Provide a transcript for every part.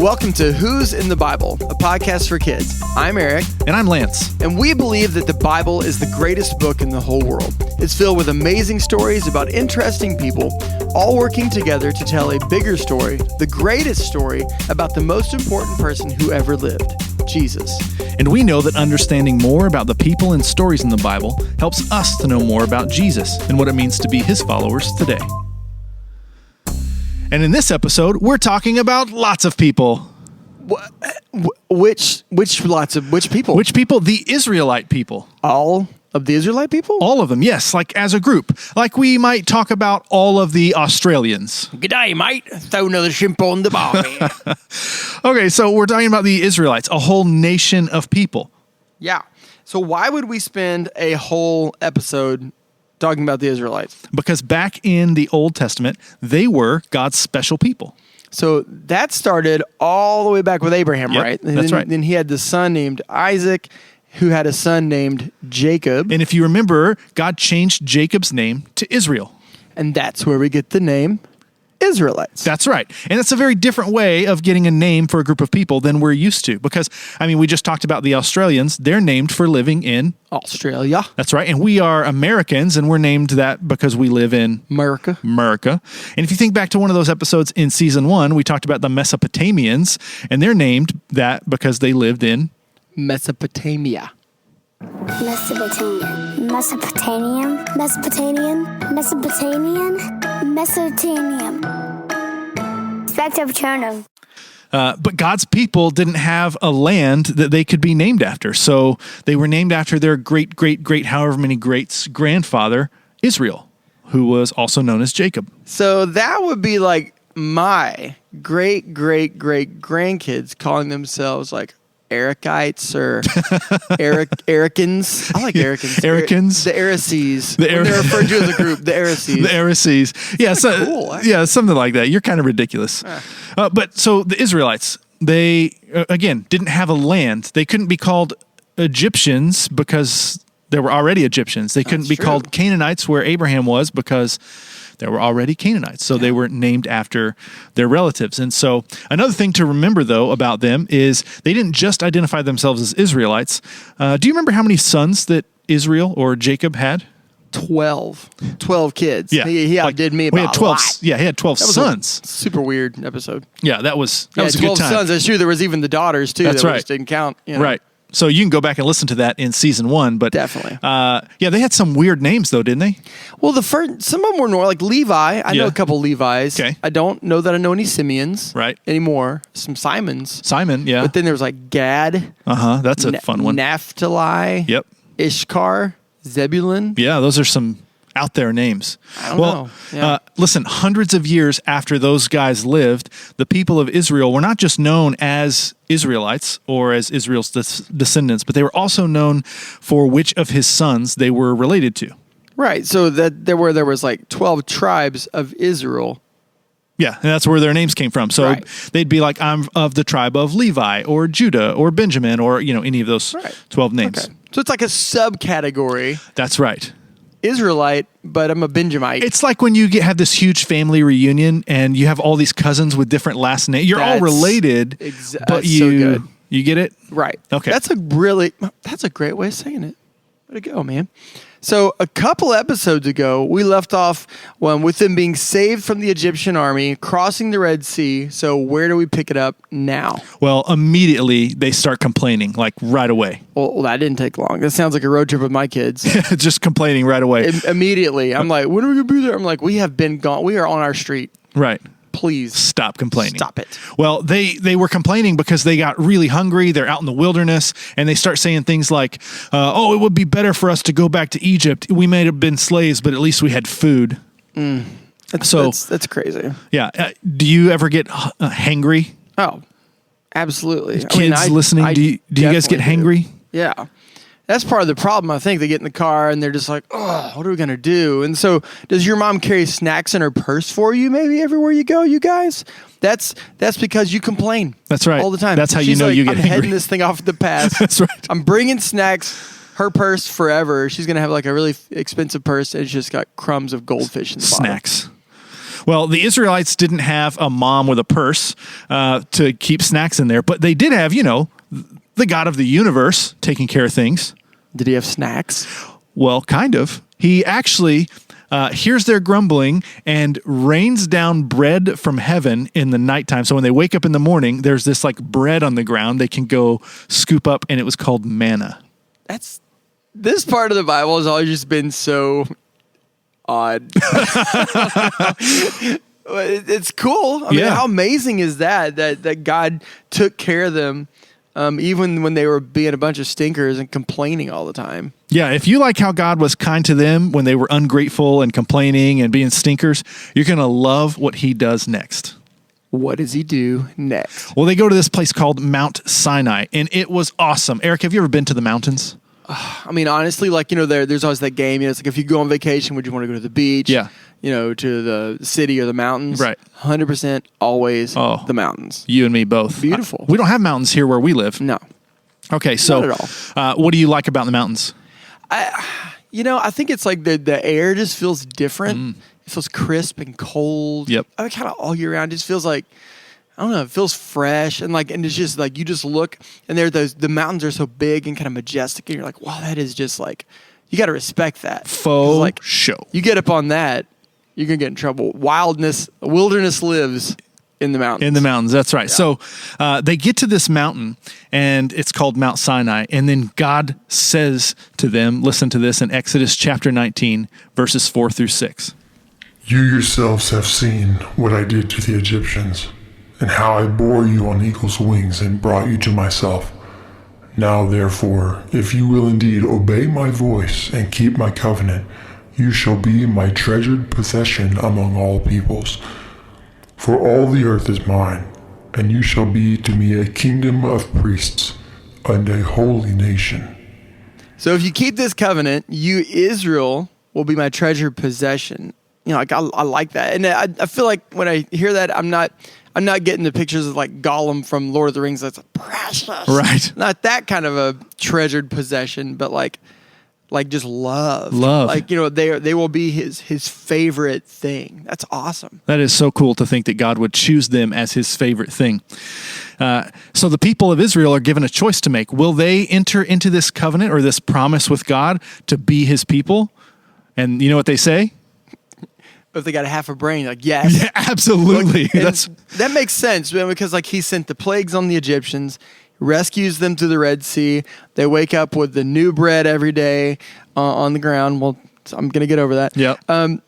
Welcome to Who's in the Bible, a podcast for kids. I'm Aric. And I'm Lance. And we believe that the Bible is the greatest book in the whole world. It's filled with amazing stories about interesting people, all working together to tell a bigger story, the greatest story about the most important person who ever lived, Jesus. And we know that understanding more about the people and stories in the Bible helps us to know more about Jesus and what it means to be his followers today. And in this episode, we're talking about lots of people. Which people? Which people? The Israelite people. All of the Israelite people? All of them, yes, like as a group. Like we might talk about all of the Australians. G'day, mate. Throw another shrimp on the barbie. Okay, so we're talking about the Israelites, a whole nation of people. Yeah. So why would we spend a whole episode talking about the Israelites? Because back in the Old Testament, they were God's special people. So that started all the way back with Abraham, Yep, right? that's right. Then he had the son named Isaac, who had a son named Jacob. And if you remember, God changed Jacob's name to Israel. And that's where we get the name Israelites. That's right. And it's a very different way of getting a name for a group of people than we're used to. Because, we just talked about the Australians. They're named for living in Australia. That's right. And we are Americans, and we're named that because we live in America. And if you think back to one of those episodes in season 1, we talked about the Mesopotamians, and they're named that because they lived in Mesopotamia. Mesopotamian. Mesopotamian. Mesopotamian. Mesopotamian. Mesopotamian. Spectrum. But God's people didn't have a land that they could be named after. So they were named after their great, however many greats grandfather, Israel, who was also known as Jacob. So that would be like my great grandkids calling themselves like Aricites or Aricans. I like Aricans. Aricans. The Arices. They're referred to as a group, the Arices. The Arices. Yeah, so, cool, yeah, something like that. You're kind of ridiculous. But so the Israelites, they, again, didn't have a land. They couldn't be called Egyptians because there were already Egyptians. They couldn't be called Canaanites where Abraham was because there were already Canaanites. So they were named after their relatives. And so another thing to remember, though, about them is they didn't just identify themselves as Israelites. Do you remember how many sons that Israel or Jacob had? 12 kids. Yeah. He outdid me about 12. a lot. Yeah, he had 12 sons. Super weird episode. Yeah, that was a good 12 time. sons. That's true. There was even the daughters, too. That's that right. Just didn't count. Right. So you can go back and listen to that in season 1, but definitely. They had some weird names though, didn't they? Well, some of them were normal, like Levi. I know a couple Levi's. Okay. I don't know that I know any Simeons anymore. Some Simons. Simon, yeah. But then there was like Gad. That's a fun one. Naphtali. Yep. Ishkar. Zebulun. Yeah, those are some out there names. I don't know. Yeah. Listen, hundreds of years after those guys lived, the people of Israel were not just known as Israelites or as Israel's descendants, but they were also known for which of his sons they were related to. Right. So that there was like 12 tribes of Israel. Yeah, and that's where their names came from. So they'd be like, I'm of the tribe of Levi or Judah or Benjamin or any of those 12 names. Okay. So it's like a subcategory. That's right. Israelite, but I'm a Benjamite. It's like when you have this huge family reunion and you have all these cousins with different last names. You're all related, but you get it? Right. Okay. That's a great way of saying it. Way to go, man. So a couple episodes ago, we left off with them being saved from the Egyptian army, crossing the Red Sea. So where do we pick it up now? Well, immediately they start complaining, like right away. Well, that didn't take long. That sounds like a road trip with my kids. Just complaining right away. Immediately. I'm like, when are we going to be there? I'm like, we have been gone. We are on our street. Right. Please stop complaining. Stop it. Well, they were complaining because they got really hungry. They're out in the wilderness and they start saying things like, it would be better for us to go back to Egypt. We may have been slaves, but at least we had food. That's crazy. Yeah. Do you ever get hangry? Oh, absolutely. Kids listening, do you guys get hangry? Yeah. That's part of the problem. I think they get in the car and they're just like, oh, what are we going to do? And so does your mom carry snacks in her purse for you maybe everywhere you go, you guys? That's because you complain. That's right. All the time. That's how you know you get I'm hangry. heading this thing off the path. That's right. I'm bringing snacks. Her purse forever. She's going to have like a really expensive purse and it's just got crumbs of goldfish in the bottom. Snacks. Well, the Israelites didn't have a mom with a purse to keep snacks in there, but they did have, the God of the universe taking care of things. Did he have snacks? Well, kind of. He actually hears their grumbling and rains down bread from heaven in the nighttime. So when they wake up in the morning, there's this like bread on the ground they can go scoop up, and it was called manna. This part of the Bible has always just been so odd. It's cool. I mean, how amazing is that God took care of them, even when they were being a bunch of stinkers and complaining all the time. Yeah, if you like how God was kind to them when they were ungrateful and complaining and being stinkers, you're going to love what he does next. What does he do next? Well, they go to this place called Mount Sinai, and it was awesome. Eric, have you ever been to the mountains? I mean, honestly, like, there's always that game. It's like, if you go on vacation, would you want to go to the beach? Yeah. To the city or the mountains? Right. 100% always the mountains. You and me both. Beautiful. We don't have mountains here where we live. No. Okay, so Not at all. What do you like about the mountains? I think it's like the air just feels different. It feels crisp and cold. Yep. Kind of all year round. It just feels like, I don't know, it feels fresh, and it's just like, you just look, and the mountains are so big and kind of majestic, and you're like, wow, that is just like, you got to respect that. Show. You get up on that, you're gonna get in trouble. Wilderness lives in the mountains. In the mountains, that's right. Yeah. So they get to this mountain, and it's called Mount Sinai, and then God says to them, listen to this in Exodus chapter 19, verses 4 through 6. You yourselves have seen what I did to the Egyptians, and how I bore you on eagle's wings and brought you to myself. Now, therefore, if you will indeed obey my voice and keep my covenant, you shall be my treasured possession among all peoples. For all the earth is mine, and you shall be to me a kingdom of priests and a holy nation. So if you keep this covenant, you, Israel, will be my treasured possession. I like that. And I feel like when I hear that, I'm not getting the pictures of like Gollum from Lord of the Rings. That's precious. Right. Not that kind of a treasured possession, but like just love. Like, they will be his favorite thing. That's awesome. That is so cool to think that God would choose them as his favorite thing. So the people of Israel are given a choice to make. Will they enter into this covenant or this promise with God to be his people? And you know what they say? If they got a half a brain, like, yes. Yeah, absolutely. That makes sense, because like he sent the plagues on the Egyptians, rescues them through the Red Sea. They wake up with the new bread every day on the ground. Well, I'm going to get over that. Yeah. And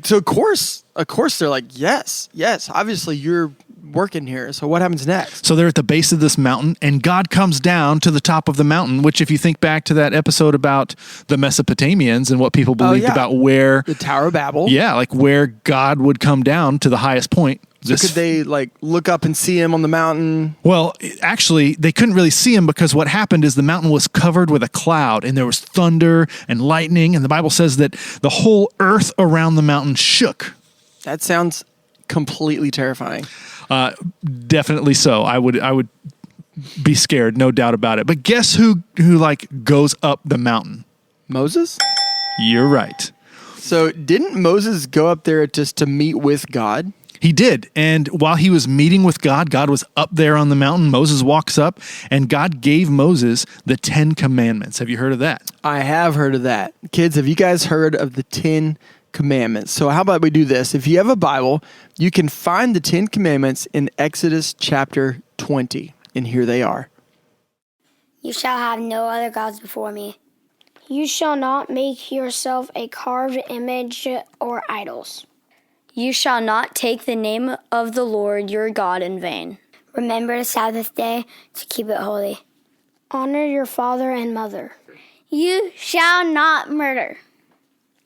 so of course they're like, yes, obviously you're working here. So what happens next? So they're at the base of this mountain, and God comes down to the top of the mountain, which if you think back to that episode about the Mesopotamians and what people believed about where the Tower of Babel. Yeah, like where God would come down to the highest point. So could they like look up and see him on the mountain? Well, actually, they couldn't really see him because what happened is the mountain was covered with a cloud, and there was thunder and lightning, and the Bible says that the whole earth around the mountain shook. That sounds completely terrifying. Definitely so. I would be scared, no doubt about it. But guess who like goes up the mountain? Moses? You're right. So didn't Moses go up there just to meet with God? He did. And while he was meeting with God, God was up there on the mountain. Moses walks up, and God gave Moses the 10 Commandments. Have you heard of that? I have heard of that. Kids, have you guys heard of the 10 Commandments? So how about we do this? If you have a Bible, you can find the 10 Commandments in Exodus chapter 20. And here they are. You shall have no other gods before me. You shall not make yourself a carved image or idols. You shall not take the name of the Lord your God in vain. Remember the Sabbath day to keep it holy. Honor your father and mother. You shall not murder.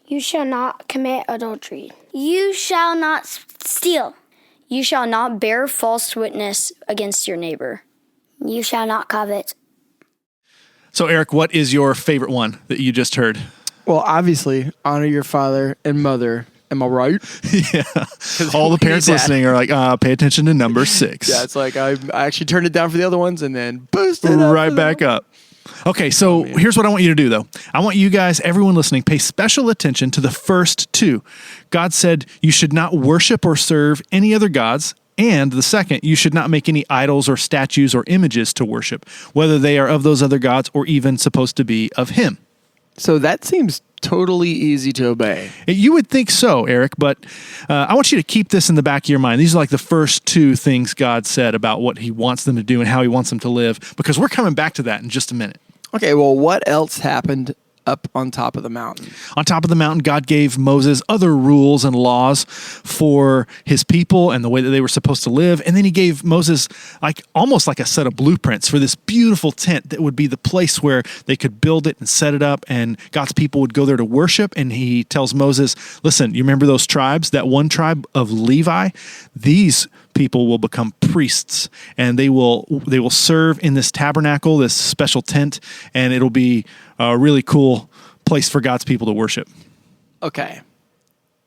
You shall not commit adultery. You shall not steal. You shall not bear false witness against your neighbor. You shall not covet. So, Eric, what is your favorite one that you just heard? Well, obviously, honor your father and mother. Am I right? Yeah. All the parents listening are like, pay attention to number 6. Yeah, it's like I actually turned it down for the other ones and then boosted it up right back up. Okay, so here's what I want you to do, though. I want you guys, everyone listening, pay special attention to the first two. God said you should not worship or serve any other gods. And the second, you should not make any idols or statues or images to worship, whether they are of those other gods or even supposed to be of him. So that seems totally easy to obey. You would think so, Aric, but I want you to keep this in the back of your mind. These are like the first two things God said about what he wants them to do and how he wants them to live, because we're coming back to that in just a minute. Okay, well, what else happened up on top of the mountain? On top of the mountain, God gave Moses other rules and laws for his people and the way that they were supposed to live. And then he gave Moses almost like a set of blueprints for this beautiful tent that would be the place where they could build it and set it up, and God's people would go there to worship. And he tells Moses, listen, you remember those tribes, that one tribe of Levi? These people will become priests, and they will serve in this tabernacle, this special tent, and it'll be a really cool place for God's people to worship. Okay.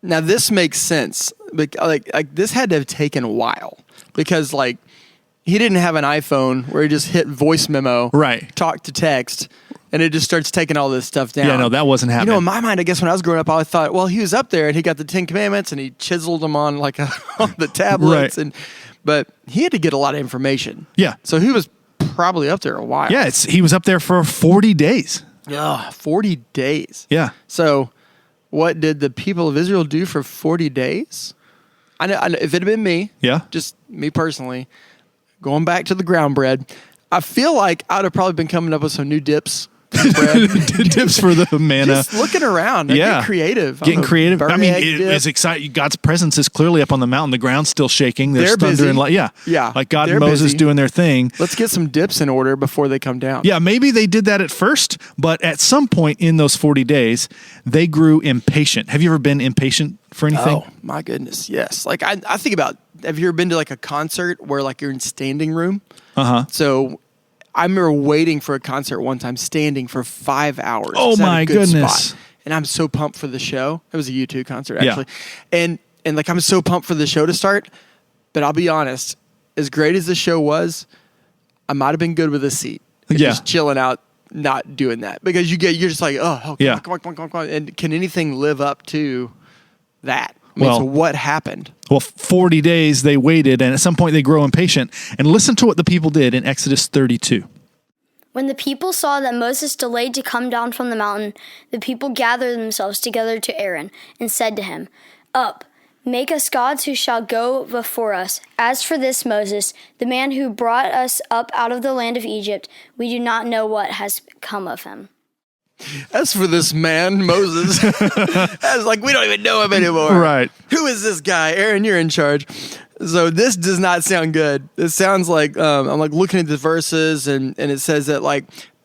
Now this makes sense. Like this had to have taken a while, because he didn't have an iPhone where he just hit voice memo, right, talk to text, and it just starts taking all this stuff down. Yeah, no, that wasn't happening. In my mind, I guess when I was growing up, I thought, well, he was up there and he got the 10 Commandments and he chiseled them on on the tablets, right. But he had to get a lot of information. Yeah. So he was probably up there a while. Yeah, he was up there for 40 days. Yeah, 40 days. Yeah. So what did the people of Israel do for 40 days? I know if it had been me, just me personally, going back to the ground bread, I feel like I would have probably been coming up with some new dips. Dips for the manna. Just looking around. Get creative. Getting creative. I mean, it's exciting. God's presence is clearly up on the mountain. The ground's still shaking. There's thunder and light. Yeah. Like God and Moses doing their thing. Let's get some dips in order before they come down. Yeah, maybe they did that at first, but at some point in those 40 days, they grew impatient. Have you ever been impatient for anything? Oh, my goodness. Yes. Like I think about, have you ever been to a concert where you're in standing room? Uh-huh. So I remember waiting for a concert one time, standing for 5 hours. Oh my goodness! Spot. And I'm so pumped for the show. It was a U2 concert actually, and I'm so pumped for the show to start. But I'll be honest, as great as the show was, I might have been good with a seat. Just chilling out, not doing that, because you're just like, come on. And can anything live up to that? So what happened? Well, 40 days they waited, and at some point they grow impatient. And listen to what the people did in Exodus 32. When the people saw that Moses delayed to come down from the mountain, the people gathered themselves together to Aaron and said to him, "Up, make us gods who shall go before us. As for this Moses, the man who brought us up out of the land of Egypt, we do not know what has come of him." As for this man, Moses, I was we don't even know him anymore. Right. Who is this guy? Aaron, you're in charge. So this does not sound good. It sounds like, I'm looking at the verses and it says that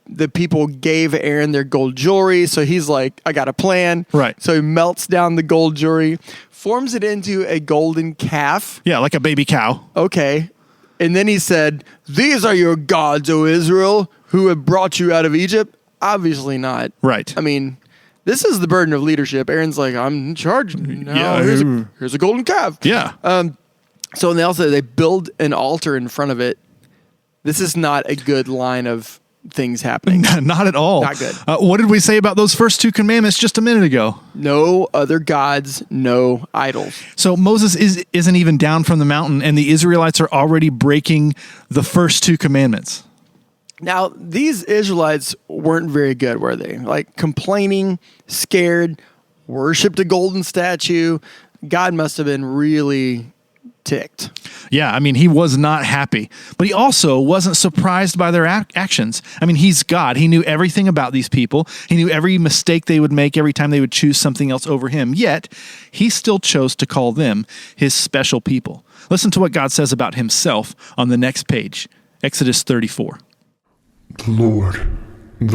the people gave Aaron their gold jewelry. So he's like, I got a plan. Right. So he melts down the gold jewelry, forms it into a golden calf. Yeah, like a baby cow. Okay. And then he said, "These are your gods, O Israel, who have brought you out of Egypt." Obviously not. Right. I mean, this is the burden of leadership. Aaron's like, I'm in charge now. Here's a golden calf. Yeah. So they build an altar in front of it. This is not a good line of things happening. Not at all. Not good. What did we say about those first two commandments just a minute ago? No other gods, no idols. So Moses isn't even down from the mountain, and the Israelites are already breaking the first two commandments. Now, these Israelites weren't very good, were they? Complaining, scared, worshipped a golden statue. God must have been really ticked. Yeah, I mean, he was not happy, but he also wasn't surprised by their actions. I mean, he's God. He knew everything about these people. He knew every mistake they would make every time they would choose something else over him. Yet, he still chose to call them his special people. Listen to what God says about himself on the next page, Exodus 34. The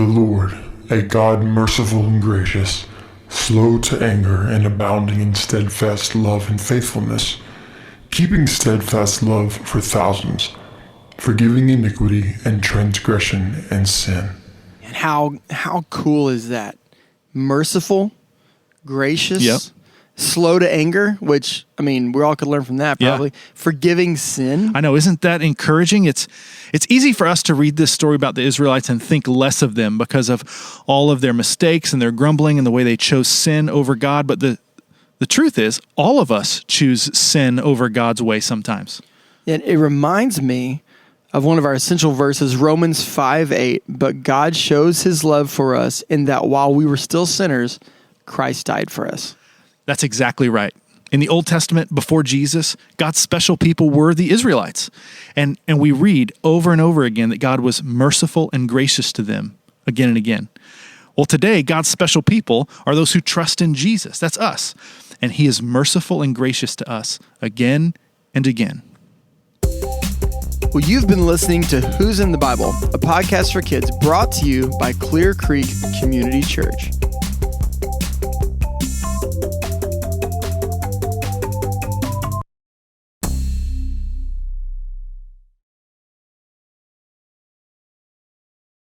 Lord, a God merciful and gracious, slow to anger and abounding in steadfast love and faithfulness, keeping steadfast love for thousands, forgiving iniquity and transgression and sin. And how cool is that? Merciful, gracious, slow to anger, which, I mean, we all could learn from that probably. Yeah. Forgiving sin. I know, isn't that encouraging? It's easy for us to read this story about the Israelites and think less of them because of all of their mistakes and their grumbling and the way they chose sin over God. But the truth is, all of us choose sin over God's way sometimes. And it reminds me of one of our essential verses, Romans 5:8. But God shows his love for us in that while we were still sinners, Christ died for us. That's exactly right. In the Old Testament, before Jesus, God's special people were the Israelites. And we read over and over again that God was merciful and gracious to them again and again. Well, today, God's special people are those who trust in Jesus. That's us. And he is merciful and gracious to us again and again. Well, you've been listening to Who's in the Bible, a podcast for kids brought to you by Clear Creek Community Church.